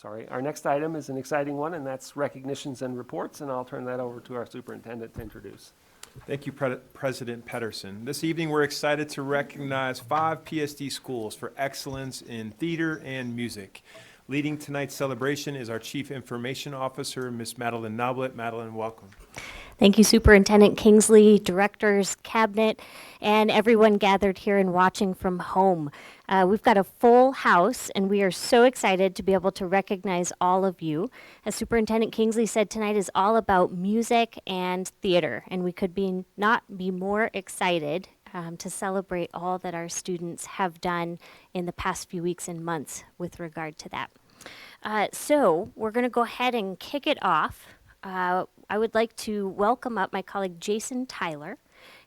Our next item is an exciting one, and that's recognitions and reports, and I'll turn that over to our superintendent to introduce. Thank you, President Pedersen. This evening, we're excited to recognize 5 PSD schools for excellence in theater and music. Leading tonight's celebration is our Chief Information Officer, Ms. Madeline Noblet. Madeline, welcome. Thank you, Superintendent Kingsley, directors, cabinet, and everyone gathered here and watching from home. We've got a full house, and we are so excited to be able to recognize all of you. As Superintendent Kingsley said, tonight is all about music and theater, and we could not be more excited to celebrate all that our students have done in the past few weeks and months with regard to that. So we're going to go ahead and kick it off. I would like to welcome up my colleague Jason Tyler,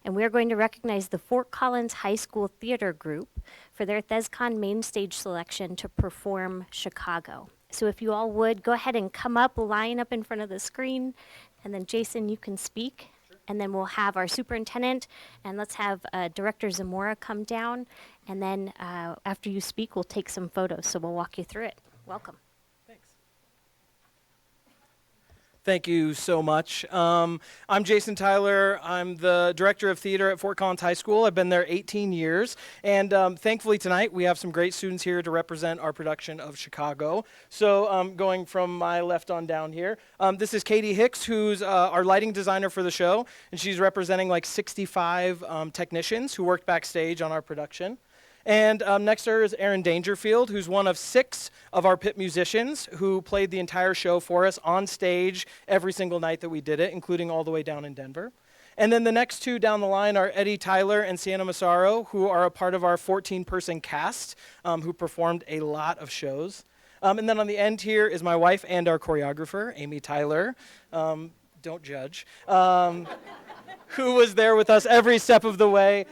and we are going to recognize the Fort Collins High School Theater Group for their ThesCon main stage selection to perform Chicago. So if you all would, go ahead and come up, line up in front of the screen, and then Jason, you can speak, and then we'll have our superintendent, and let's have Director Zamora come down, and then after you speak, we'll take some photos, so we'll walk you through it. Welcome. Thank you so much. I'm Jason Tyler. I'm the director of theater at Fort Collins High School. I've been there 18 years. And thankfully tonight we have some great students here to represent our production of Chicago. So going from my left on down here, this is Katie Hicks, who's our lighting designer for the show. And she's representing like 65 technicians who worked backstage on our production. And next to her is Aaron Dangerfield, who's one of 6 of our pit musicians who played the entire show for us on stage every single night that we did it, including all the way down in Denver. And then the next 2 down the line are Eddie Tyler and Sienna Massaro, who are a part of our 14-person cast, who performed a lot of shows. And then on the end here is my wife and our choreographer, Amy Tyler. Don't judge. Who was there with us every step of the way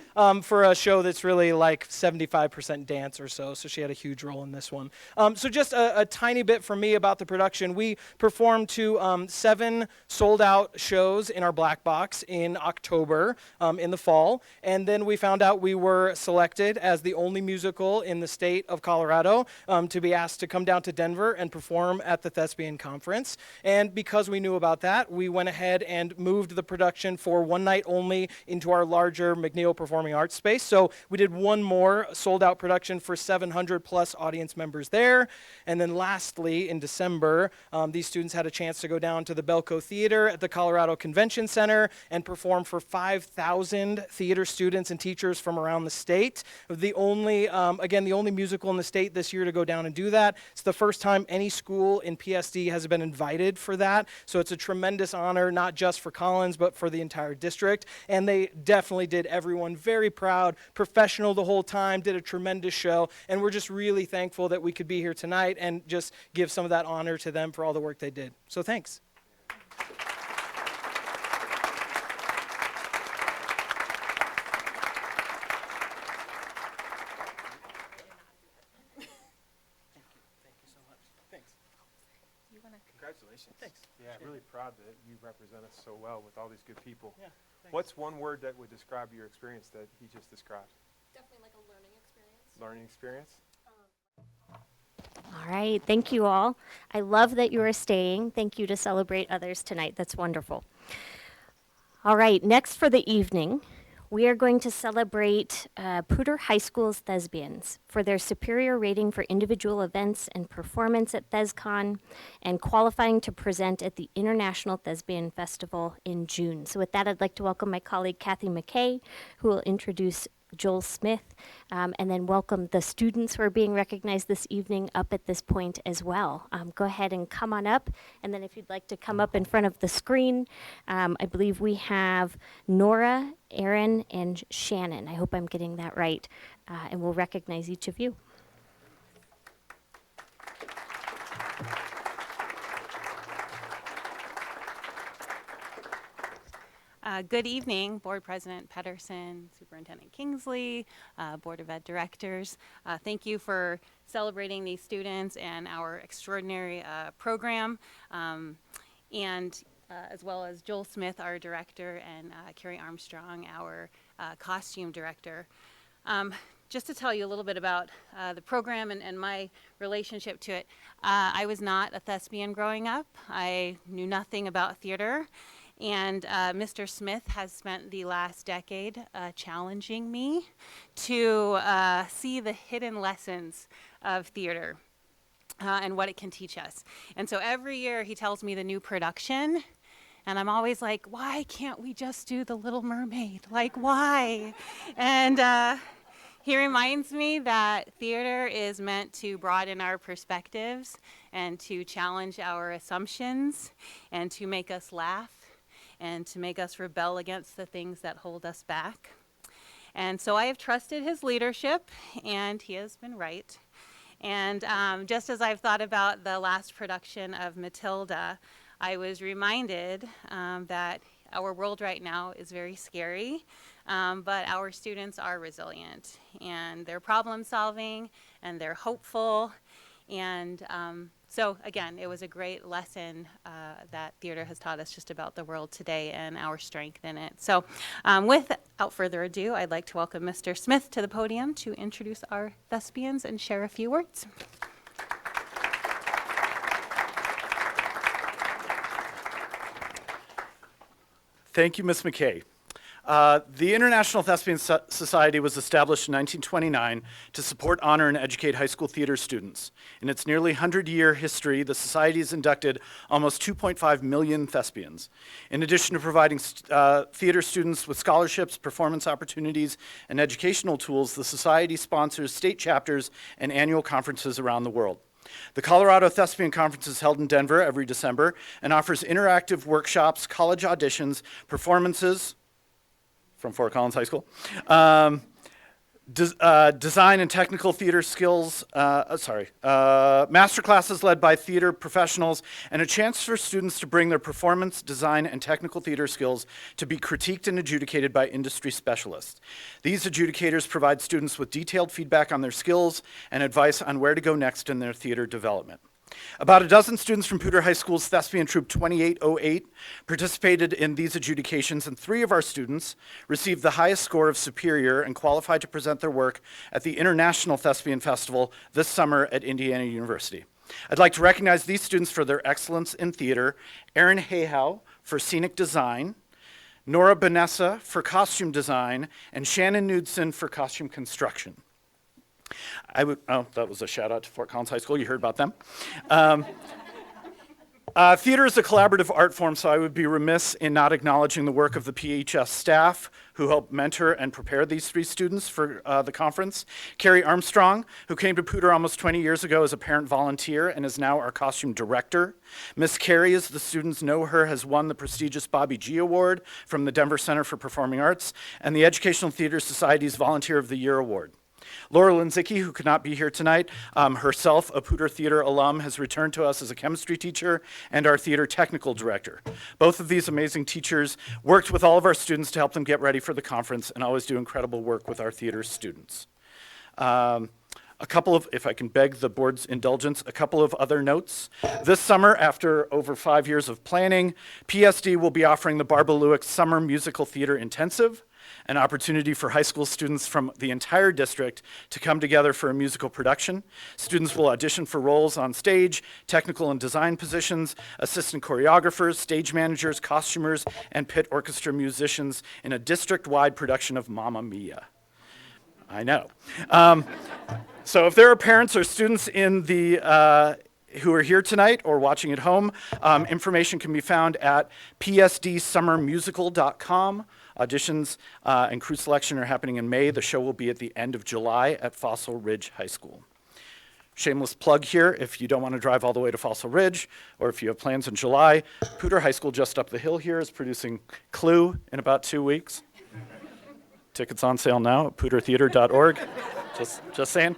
for a show that's really like 75% dance or so. So she had a huge role in this one. So just a tiny bit from me about the production. We performed to 7 sold-out shows in our black box in October in the fall. And then we found out we were selected as the only musical in the state of Colorado to be asked to come down to Denver and perform at the Thespian Conference. And because we knew about that, we went ahead and moved the production for one night only into our larger McNeil Performing Arts space. So we did one more sold-out production for 700 plus audience members there. And then lastly, in December, these students had a chance to go down to the Belco Theater at the Colorado Convention Center and perform for 5,000 theater students and teachers from around the state. The only, again, the only musical in the state this year to go down and do that. It's the first time any school in PSD has been invited for that. So it's a tremendous honor, not just for Collins, but for the entire district. And they definitely did everyone very proud, professional the whole time, did a tremendous show. And we're just really thankful that we could be here tonight and just give some of that honor to them for all the work they did. So thanks. Congratulations. Thanks. Yeah, really proud that you represent us so well with all these good people. Yeah, thanks. What's one word that would describe your experience that he just described? Definitely like a learning experience. Learning experience? All right, thank you all. I love that you are staying. Thank you to celebrate others tonight. That's wonderful. All right, next for the evening, we are going to celebrate Poudre High School's thespians for their superior rating for individual events and performance at ThesCon and qualifying to present at the International Thespian Festival in June. So with that, I'd like to welcome my colleague Kathy McKay, who will introduce Joel Smith, and then welcome the students who are being recognized this evening up at this point as well. Go ahead and come on up, and then if you'd like to come up in front of the screen, I believe we have Nora, Aaron, and Shannon. I hope I'm getting that right, and we'll recognize each of you. Good evening, Board President Pedersen, Superintendent Kingsley, Board of Ed Directors. Thank you for celebrating these students and our extraordinary program, and as well as Joel Smith, our director, and Carrie Armstrong, our costume director. just to tell you a little bit about the program and my relationship to it, I was not a thespian growing up. I knew nothing about theater. And Mr. Smith has spent the last decade challenging me to see the hidden lessons of theater and what it can teach us. And so every year he tells me the new production, and I'm always like, why can't we just do The Little Mermaid? Like, why? And he reminds me that theater is meant to broaden our perspectives and to challenge our assumptions and to make us laugh and to make us rebel against the things that hold us back. And so I have trusted his leadership, and he has been right. And just as I've thought about the last production of Matilda, I was reminded that our world right now is very scary, but our students are resilient, and they're problem solving, and they're hopeful. And so again, it was a great lesson that theater has taught us just about the world today and our strength in it. So without further ado, I'd like to welcome Mr. Smith to the podium to introduce our thespians and share a few words. Thank you, Ms. McKay. The International Thespian Society was established in 1929 to support, honor, and educate high school theater students. In its nearly 100-year history, the Society has inducted almost 2.5 million thespians. In addition to providing theater students with scholarships, performance opportunities, and educational tools, the Society sponsors state chapters and annual conferences around the world. The Colorado Thespian Conference is held in Denver every December and offers interactive workshops, college auditions, performances from Fort Collins High School, design and technical theater skills, master classes led by theater professionals, and a chance for students to bring their performance, design, and technical theater skills to be critiqued and adjudicated by industry specialists. These adjudicators provide students with detailed feedback on their skills and advice on where to go next in their theater development. About a dozen students from Poudre High School's Thespian Troupe 2808 participated in these adjudications, and 3 of our students received the highest score of superior and qualified to present their work at the International Thespian Festival this summer at Indiana University. I'd like to recognize these students for their excellence in theater: Erin Hayhow for scenic design, Nora Benessa for costume design, and Shannon Knudsen for costume construction. That was a shout out to Fort Collins High School. You heard about them. Theater is a collaborative art form, so I would be remiss in not acknowledging the work of the PHS staff who helped mentor and prepare these 3 students for the conference. Carrie Armstrong, who came to Poudre almost 20 years ago as a parent volunteer and is now our costume director. Miss Carrie, as the students know her, has won the prestigious Bobby G. Award from the Denver Center for Performing Arts and the Educational Theater Society's Volunteer of the Year Award. Laura Linzicki, who could not be here tonight, herself a Poudre Theater alum, has returned to us as a chemistry teacher and our theater technical director. Both of these amazing teachers worked with all of our students to help them get ready for the conference and always do incredible work with our theater students. A couple of, if I can beg the board's indulgence, a couple of other notes. This summer, after over 5 years of planning, PSD will be offering the Barbara Lewick Summer Musical Theater Intensive, an opportunity for high school students from the entire district to come together for a musical production. Students will audition for roles on stage, technical and design positions, assistant choreographers, stage managers, costumers, and pit orchestra musicians in a district-wide production of Mamma Mia. I know. So if there are parents or students in the who are here tonight or watching at home, information can be found at psdsummermusical.com. Auditions and crew selection are happening in May. The show will be at the end of July at Fossil Ridge High School. Shameless plug here, if you don't want to drive all the way to Fossil Ridge, or if you have plans in July, Poudre High School just up the hill here is producing Clue in about 2 weeks. Tickets on sale now at poudretheater.org. Just saying.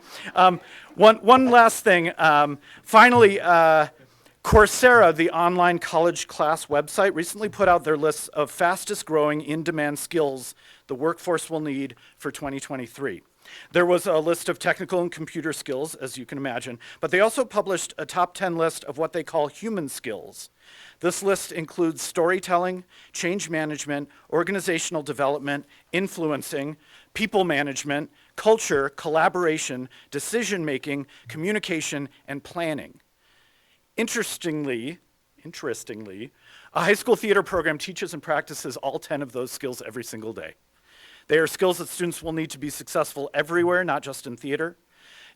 One last thing. Finally, Coursera, the online college class website, recently put out their list of fastest growing in-demand skills the workforce will need for 2023. There was a list of technical and computer skills, as you can imagine, but they also published a top 10 list of what they call human skills. This list includes storytelling, change management, organizational development, influencing, people management, culture, collaboration, decision-making, communication, and planning. Interestingly, a high school theater program teaches and practices all 10 of those skills every single day. They are skills that students will need to be successful everywhere, not just in theater.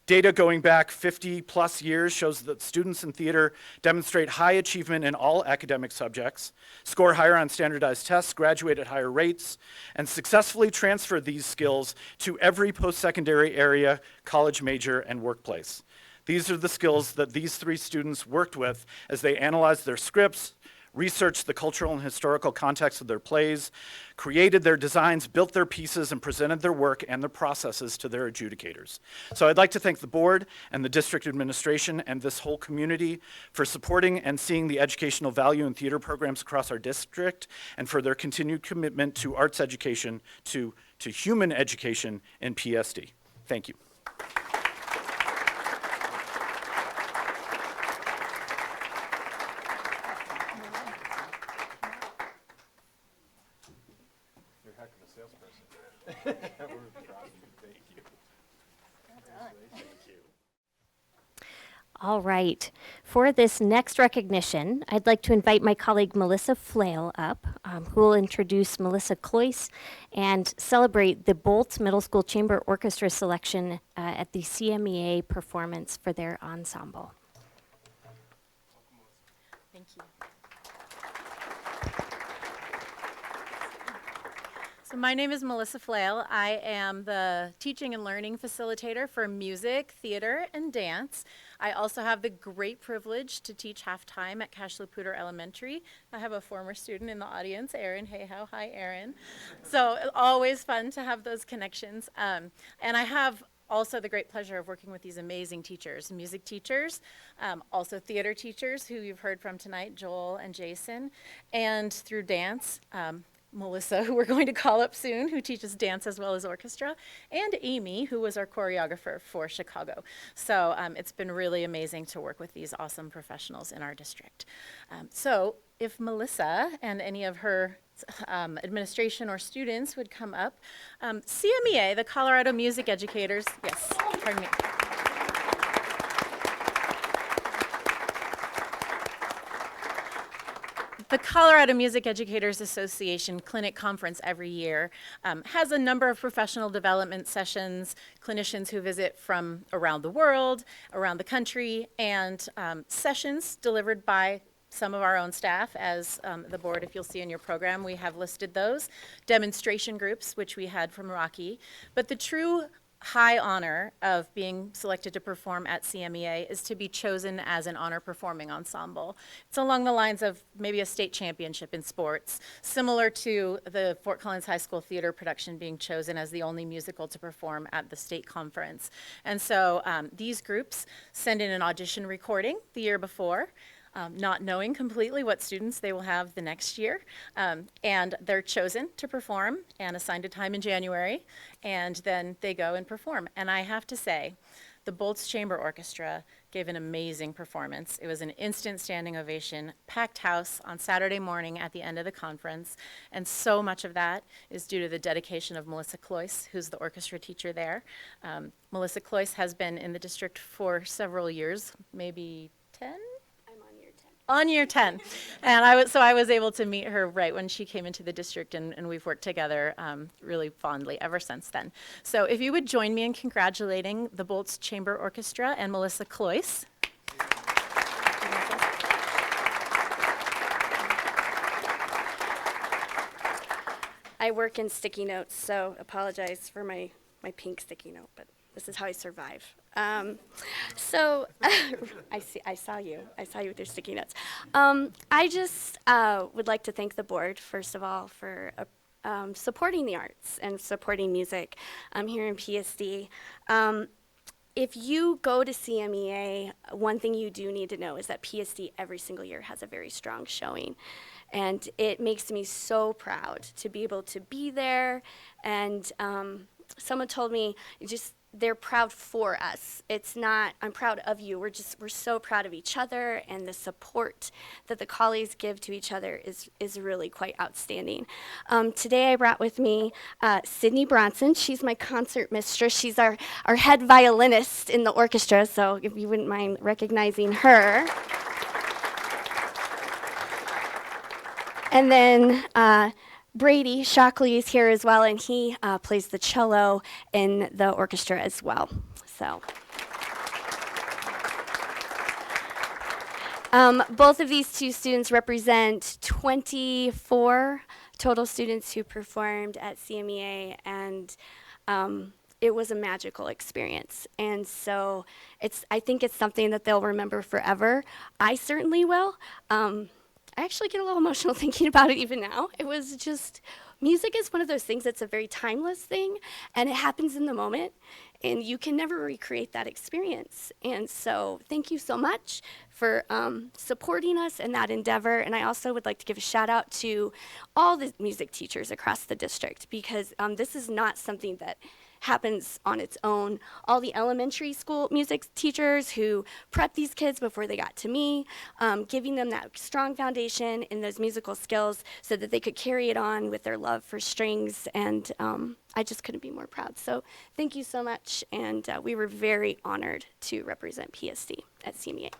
Data going back 50 plus years shows that students in theater demonstrate high achievement in all academic subjects, score higher on standardized tests, graduate at higher rates, and successfully transfer these skills to every post-secondary area, college major, and workplace. These are the skills that these 3 students worked with as they analyzed their scripts, researched the cultural and historical context of their plays, created their designs, built their pieces, and presented their work and their processes to their adjudicators. So I'd like to thank the board and the district administration and this whole community for supporting and seeing the educational value in theater programs across our district, and for their continued commitment to arts education, to human education in PSD. Thank you. All right. For this next recognition, I'd like to invite my colleague Melissa Flail up, who will introduce Melissa Cloyce and celebrate the Bolts Middle School Chamber Orchestra selection at the CMEA performance for their ensemble. Thank you. So my name is Melissa Flail. I am the teaching and learning facilitator for music, theater, and dance. I also have the great privilege to teach half-time at Cash Laputer Elementary. I have a former student in the audience, Erin Hayhow. Hi, Erin. So always fun to have those connections. And I have also the great pleasure of working with these amazing teachers, music teachers, also theater teachers who you've heard from tonight, Joel and Jason, and through dance, Melissa, who we're going to call up soon, who teaches dance as well as orchestra, and Amy, who was our choreographer for Chicago. So it's been really amazing to work with these awesome professionals in our district. So if Melissa and any of her administration or students would come up. CMEA, the Colorado Music Educators, yes, pardon me. The Colorado Music Educators Association Clinic Conference every year has a number of professional development sessions, clinicians who visit from around the world, around the country, and sessions delivered by some of our own staff. As the board, if you'll see in your program, we have listed those. Demonstration groups, which we had from Rocky. But the true high honor of being selected to perform at CMEA is to be chosen as an honor performing ensemble. It's along the lines of maybe a state championship in sports, similar to the Fort Collins High School theater production being chosen as the only musical to perform at the state conference. And so these groups send in an audition recording the year before, not knowing completely what students they will have the next year. And they're chosen to perform and assigned a time in January, and then they go and perform. And I have to say, the Bolts Chamber Orchestra gave an amazing performance. It was an instant standing ovation, packed house on Saturday morning at the end of the conference, and so much of that is due to the dedication of Melissa Cloyce, who's the orchestra teacher there. Melissa Cloyce has been in the district for several years, maybe 10? On year 10. And I was able to meet her right when she came into the district, and we've worked together really fondly ever since then. So if you would join me in congratulating the Bolts Chamber Orchestra and Melissa Cloyce. I work in sticky notes, so apologize for my pink sticky note, but this is how I survive. So I saw you with your sticky notes. I just would like to thank the board, first of all, for supporting the arts and supporting music here in PSD. If you go to CMEA, one thing you do need to know is that PSD every single year has a very strong showing. And it makes me so proud to be able to be there. And someone told me, they're proud for us. It's not, I'm proud of you. We're so proud of each other, and the support that the colleagues give to each other is really quite outstanding. Today I brought with me Sydney Bronson. She's my concert mistress. She's our head violinist in the orchestra, so if you wouldn't mind recognizing her. And then Brady Shockley is here as well, and he plays the cello in the orchestra as well. So, both of these two students represent 24 total students who performed at CMEA, and it was a magical experience. And so, I think it's something that they'll remember forever. I certainly will. I actually get a little emotional thinking about it even now. It was just, music is one of those things that's a very timeless thing, and it happens in the moment, and you can never recreate that experience. And so thank you so much for supporting us in that endeavor. And I also would like to give a shout out to all the music teachers across the district, because this is not something that happens on its own. All the elementary school music teachers who prepped these kids before they got to me, giving them that strong foundation in those musical skills so that they could carry it on with their love for strings, and I just couldn't be more proud. So thank you so much, and we were very honored to represent PSD at CMEA.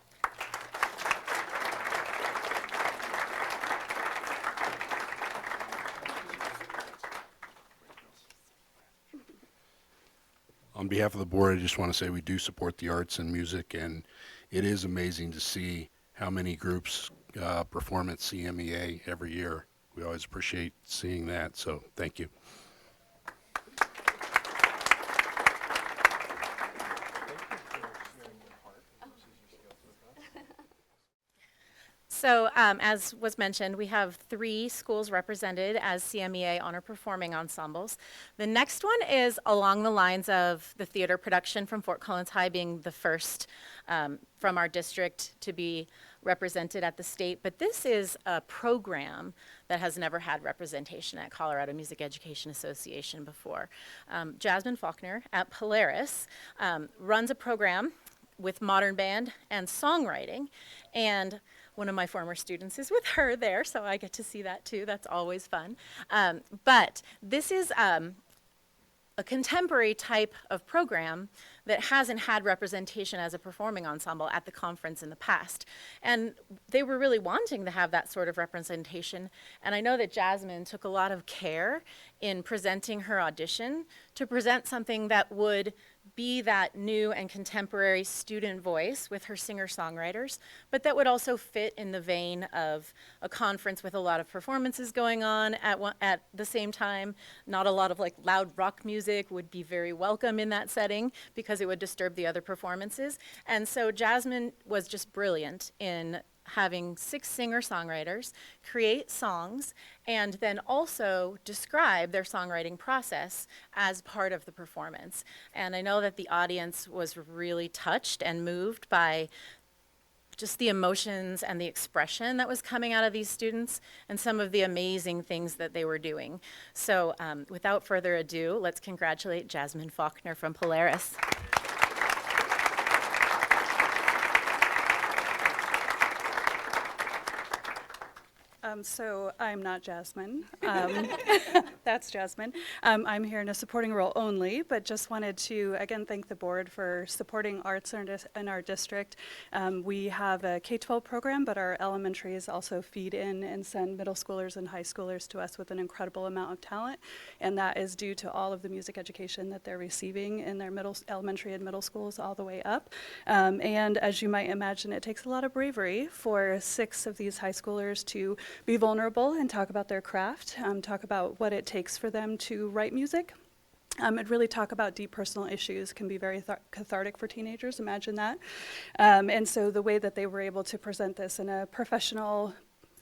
On behalf of the board, I just want to say we do support the arts and music, and it is amazing to see how many groups perform at CMEA every year. We always appreciate seeing that, so thank you. So as was mentioned, we have 3 schools represented as CMEA Honor Performing Ensembles. The next one is along the lines of the theater production from Fort Collins High being the first from our district to be represented at the state. But this is a program that has never had representation at Colorado Music Education Association before. Jasmine Faulkner at Polaris runs a program with modern band and songwriting, and one of my former students is with her there, so I get to see that too. That's always fun. But this is a contemporary type of program that hasn't had representation as a performing ensemble at the conference in the past. And they were really wanting to have that sort of representation. And I know that Jasmine took a lot of care in presenting her audition to present something that would be that new and contemporary student voice with her singer-songwriters, but that would also fit in the vein of a conference with a lot of performances going on at the same time. Not a lot of like loud rock music would be very welcome in that setting because it would disturb the other performances. And so Jasmine was just brilliant in having 6 singer-songwriters create songs and then also describe their songwriting process as part of the performance. And I know that the audience was really touched and moved by just the emotions and the expression that was coming out of these students and some of the amazing things that they were doing. So without further ado, let's congratulate Jasmine Faulkner from Polaris. So I'm not Jasmine. That's Jasmine. I'm here in a supporting role only, but just wanted to, again, thank the board for supporting arts in our district. We have a K-12 program, but our elementaries also feed in and send middle schoolers and high schoolers to us with an incredible amount of talent, and that is due to all of the music education that they're receiving in their elementary and middle schools all the way up. And as you might imagine, it takes a lot of bravery for 6 of these high schoolers to be vulnerable and talk about their craft, talk about what it takes for them to write music. And really talk about deep personal issues can be very cathartic for teenagers, imagine that. And so the way that they were able to present this in a professional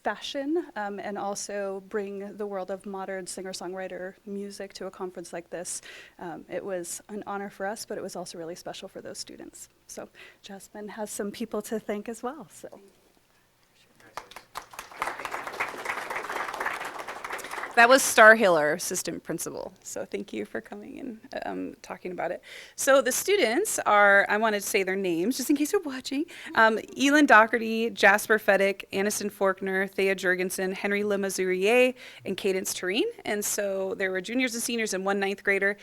fashion and also bring the world of modern singer-songwriter music to a conference like this, it was an honor for us, but it was also really special for those students. So Jasmine has some people to thank as well. So. That was Star Hill, our assistant principal. So thank you for coming and talking about it. So the students are, I wanted to say their names just in case you're watching. Elin Doherty, Jasper Feddick, Aniston Faulkner, Thea Jurgensen, Henry Lemazurier, and Cadence Tureen. And so there were juniors and seniors and one ninth grader.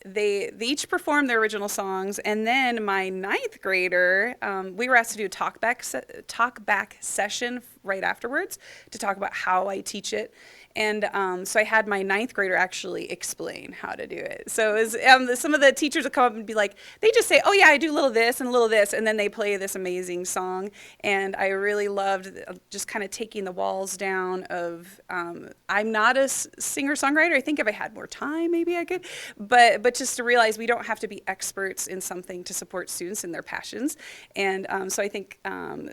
They each performed their original songs, and then my ninth grader, we were asked to do a talk back session right afterwards to talk about how I teach it. And so I had my ninth grader actually explain how to do it. So it was, some of the teachers would come up and be like, they just say, oh yeah, I do a little this and a little this, and then they play this amazing song. And I really loved just kind of taking the walls down of, I'm not a singer-songwriter. I think if I had more time, maybe I could. But just to realize we don't have to be experts in something to support students in their passions. And so I think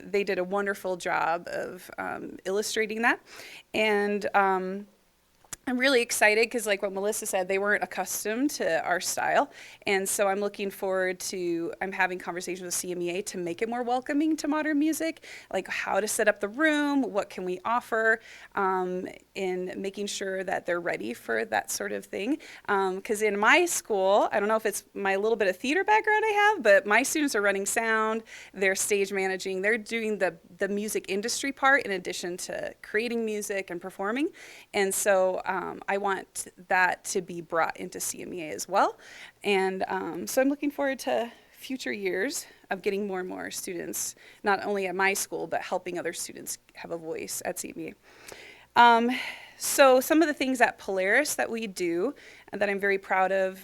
they did a wonderful job of illustrating that. And I'm really excited because, like what Melissa said, they weren't accustomed to our style. And so I'm looking forward to, I'm having conversations with CMEA to make it more welcoming to modern music, like how to set up the room, what can we offer, in making sure that they're ready for that sort of thing. Because in my school, I don't know if it's my little bit of theater background I have, but my students are running sound, they're stage managing, they're doing the music industry part in addition to creating music and performing. And so I want that to be brought into CMEA as well. And so I'm looking forward to future years of getting more and more students, not only at my school, but helping other students have a voice at CMEA. So some of the things at Polaris that we do and that I'm very proud of,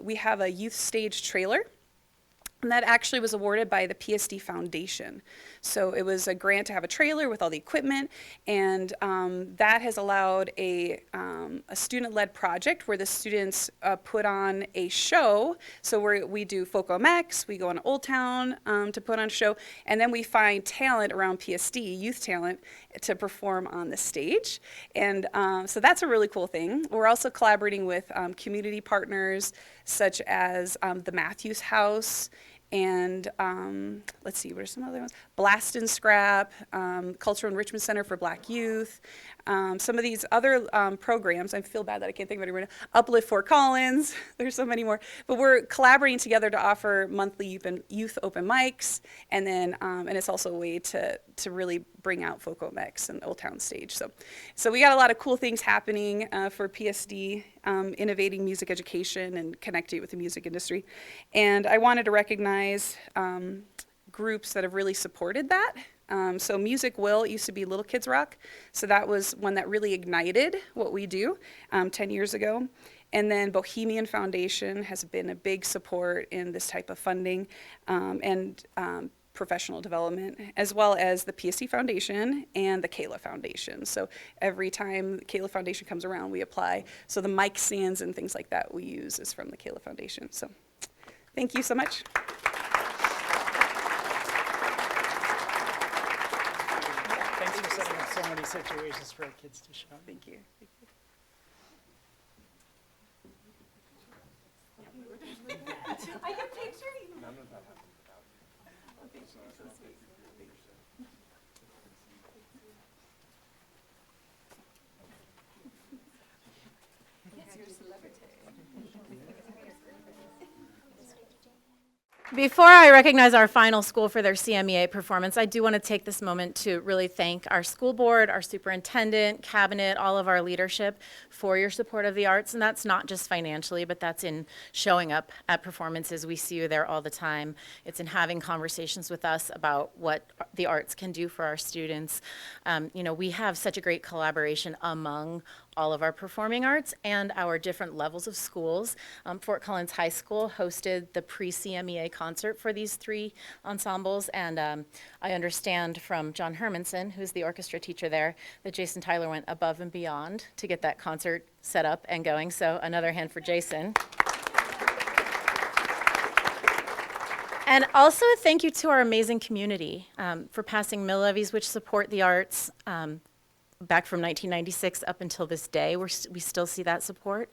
we have a youth stage trailer. And that actually was awarded by the PSD Foundation. So it was a grant to have a trailer with all the equipment, and that has allowed a student-led project where the students put on a show. So we do FOCOMX, we go on Old Town to put on a show, and then we find talent around PSD, youth talent, to perform on the stage. And so that's a really cool thing. We're also collaborating with community partners such as the Matthews House, and let's see, what are some other ones? Blast and Scrap, Cultural Enrichment Center for Black Youth, some of these other programs. I feel bad that I can't think of it right now. Uplift Fort Collins, there's so many more. But we're collaborating together to offer monthly youth open mics, and then and it's also a way to really bring out FOCOMX and Old Town Stage. So we got a lot of cool things happening for PSD, innovating music education and connecting it with the music industry. And I wanted to recognize groups that have really supported that. So Music Will, it used to be Little Kids Rock. So that was one that really ignited what we do 10 years ago. And then Bohemian Foundation has been a big support in this type of funding and professional development, as well as the PSD Foundation and the Kayla Foundation. So every time the Kayla Foundation comes around, we apply. So the mic stands and things like that we use is from the Kayla Foundation. So thank you so much. Thanks for setting up so many situations for our kids to show. Thank you. I can picture you. Before I recognize our final school for their CMEA performance, I do want to take this moment to really thank our school board, our superintendent, cabinet, all of our leadership for your support of the arts. And that's not just financially, but that's in showing up at performances. We see you there all the time. It's in having conversations with us about what the arts can do for our students. You know, we have such a great collaboration among all of our performing arts and our different levels of schools. Fort Collins High School hosted the pre-CMEA concert for these three ensembles, and I understand from John Hermanson, who's the orchestra teacher there, that Jason Tyler went above and beyond to get that concert set up and going, so another hand for Jason. And also thank you to our amazing community for passing mill levies which support the arts. Back from 1996 up until this day, we still see that support.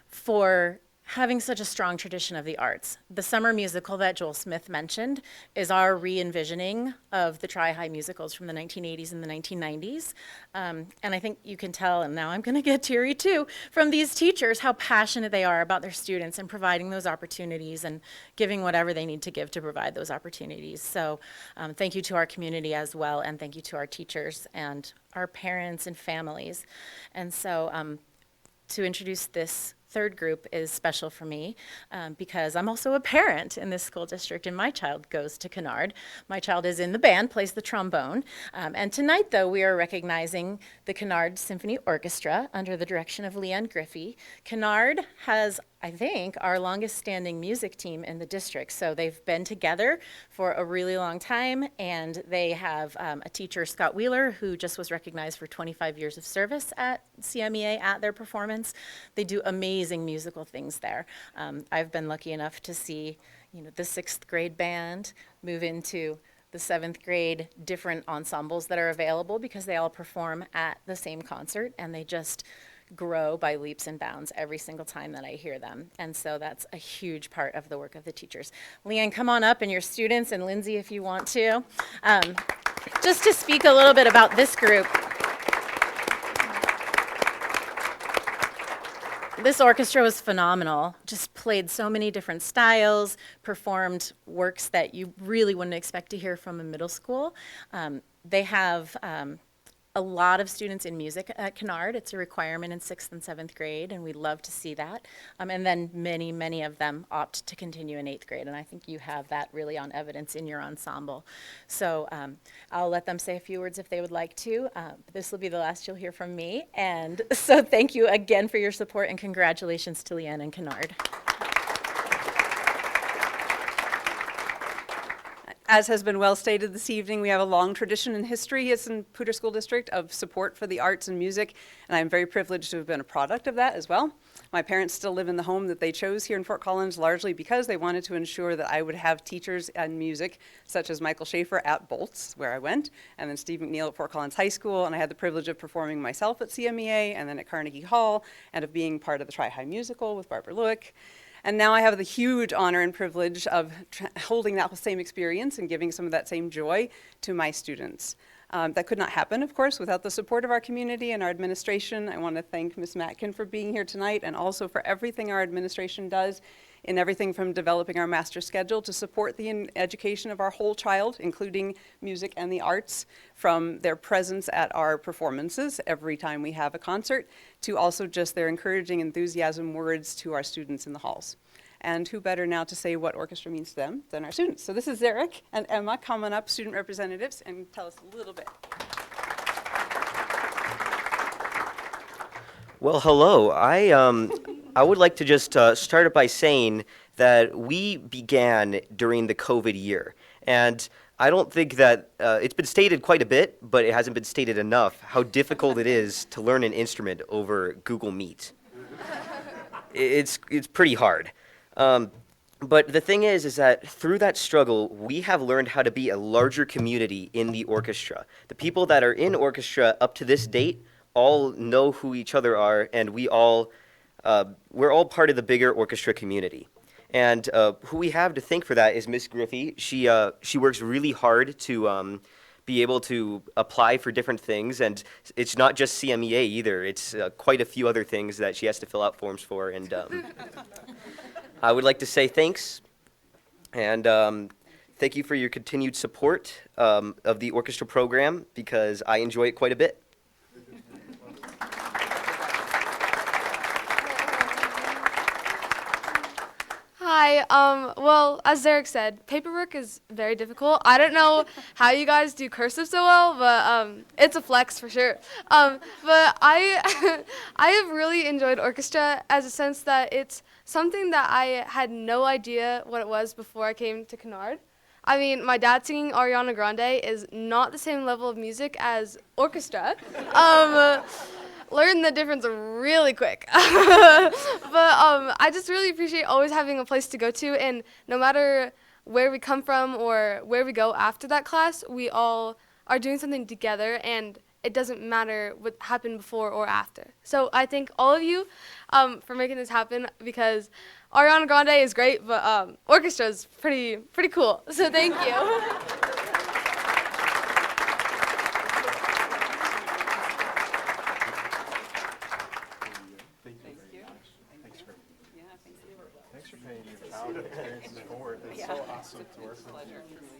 For having such a strong tradition of the arts. The summer musical that Joel Smith mentioned is our re-envisioning of the Tri-High musicals from the 1980s and the 1990s. And I think you can tell, and now I'm going to get teary too, from these teachers how passionate they are about their students and providing those opportunities and giving whatever they need to give to provide those opportunities. So thank you to our community as well, and thank you to our teachers and our parents and families. And so to introduce this third group is special for me because I'm also a parent in this school district and my child goes to Kennard. My child is in the band, plays the trombone. And tonight, though, we are recognizing the Kennard Symphony Orchestra under the direction of Leanne Griffey. Kennard has, I think, our longest standing music team in the district. So they've been together for a really long time, and they have a teacher, Scott Wheeler, who just was recognized for 25 years of service at CMEA at their performance. They do amazing musical things there. I've been lucky enough to see, the 6th grade band move into the 7th grade different ensembles that are available because they all perform at the same concert, and they just grow by leaps and bounds every single time that I hear them. And so that's a huge part of the work of the teachers. Leanne, come on up, and your students, and Lindsay, if you want to. Just to speak a little bit about this group. This orchestra was phenomenal, just played so many different styles, performed works that you really wouldn't expect to hear from a middle school. They have a lot of students in music at Kennard. It's a requirement in 6th and 7th grade, and we love to see that. And then many, many of them opt to continue in 8th grade, and I think you have that really on evidence in your ensemble. So I'll let them say a few words if they would like to. This will be the last you'll hear from me, and so thank you again for your support, and congratulations to Leanne and Kennard. As has been well stated this evening, we have a long tradition and history as in Poudre School District of support for the arts and music, and I'm very privileged to have been a product of that as well. My parents still live in the home that they chose here in Fort Collins, largely because they wanted to ensure that I would have teachers in music, such as Michael Schaefer at Bolts, where I went, and then Steve McNeil at Fort Collins High School, and I had the privilege of performing myself at CMEA, and then at Carnegie Hall, and of being part of the Tri-High Musical with Barbara Lewick. And now I have the huge honor and privilege of holding that same experience and giving some of that same joy to my students. That could not happen, of course, without the support of our community and our administration. I want to thank Ms. Matkin for being here tonight and also for everything our administration does in everything from developing our master schedule to support the education of our whole child, including music and the arts, from their presence at our performances every time we have a concert, to also just their encouraging enthusiasm words to our students in the halls. And who better now to say what orchestra means to them than our students. So this is Zarek and Emma coming up, student representatives, and tell us a little bit. Well, hello. I would like to just start it by saying that we began during the COVID year. And I don't think that it's been stated quite a bit, but it hasn't been stated enough how difficult it is to learn an instrument over Google Meet. It's pretty hard. But the thing is that through that struggle, we have learned how to be a larger community in the orchestra. The people that are in orchestra up to this date all know who each other are, and we're all part of the bigger orchestra community. And who we have to thank for that is Miss Griffey. She works really hard to be able to apply for different things, and it's not just CMEA either. It's quite a few other things that she has to fill out forms for. And I would like to say thanks, and thank you for your continued support of the orchestra program, because I enjoy it quite a bit. Hi, well, as Zarek said, paperwork is very difficult. I don't know how you guys do cursive so well, but it's a flex for sure. But I have really enjoyed orchestra as a sense that it's something that I had no idea what it was before I came to Kennard. I mean, my dad singing Ariana Grande is not the same level of music as orchestra. Learned the difference really quick. But I just really appreciate always having a place to go to, and no matter where we come from or where we go after that class, we all are doing something together, and it doesn't matter what happened before or after. So I thank all of you for making this happen, because Ariana Grande is great, but orchestra is pretty cool. So thank you. Thanks for paying your childhood experiences forward. It's so awesome to work with you.